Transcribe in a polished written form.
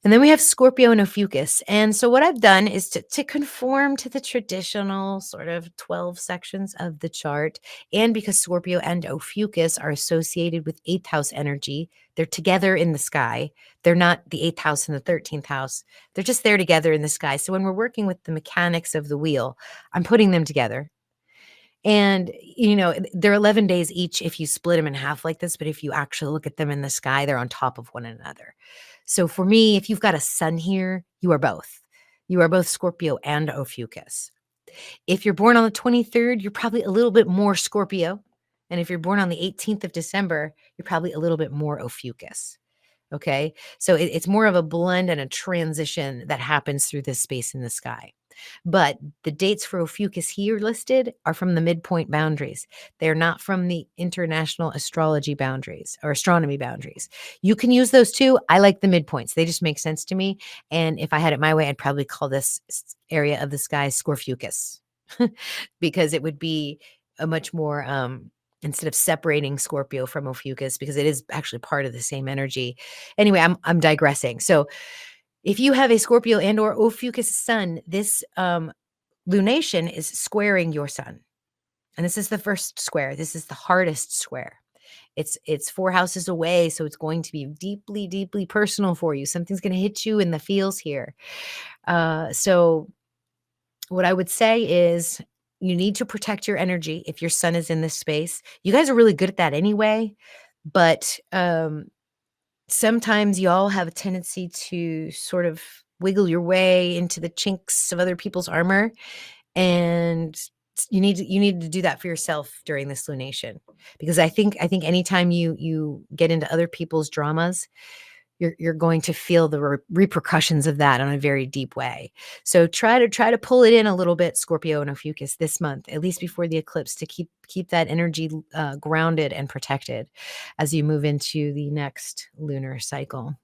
And then we have Scorpio and Ophiuchus. And so what I've done is to conform to the traditional sort of 12 sections of the chart. And because Scorpio and Ophiuchus are associated with eighth house energy, they're together in the sky. They're not the eighth house and the 13th house. They're just there together in the sky. So when we're working with the mechanics of the wheel, I'm putting them together. And, they're 11 days each if you split them in half like this, but if you actually look at them in the sky, they're on top of one another. So for me, if you've got a sun here, you are both. You are both Scorpio and Ophiuchus. If you're born on the 23rd, you're probably a little bit more Scorpio. And if you're born on the 18th of December, you're probably a little bit more Ophiuchus. Okay. So it's more of a blend and a transition that happens through this space in the sky. But the dates for Ophiuchus here listed are from the midpoint boundaries. They're not from the international astrology boundaries or astronomy boundaries. You can use those too. I like the midpoints. They just make sense to me. And if I had it my way, I'd probably call this area of the sky Scorphiuchus because it would be a much more instead of separating Scorpio from Ophiuchus, because it is actually part of the same energy. Anyway, I'm digressing. So if you have a Scorpio and or Ophiuchus sun, this lunation is squaring your sun. And this is the first square. This is the hardest square. It's 4 houses away, so it's going to be deeply, deeply personal for you. Something's going to hit you in the feels here. So what I would say is you need to protect your energy if your sun is in this space. You guys are really good at that anyway, but sometimes y'all have a tendency to sort of wiggle your way into the chinks of other people's armor, and you need to do that for yourself during this lunation, because I think anytime you get into other people's dramas, you're going to feel the repercussions of that on a very deep way. So try to pull it in a little bit, Scorpio and Ophiuchus, this month, at least before the eclipse, to keep that energy grounded and protected as you move into the next lunar cycle.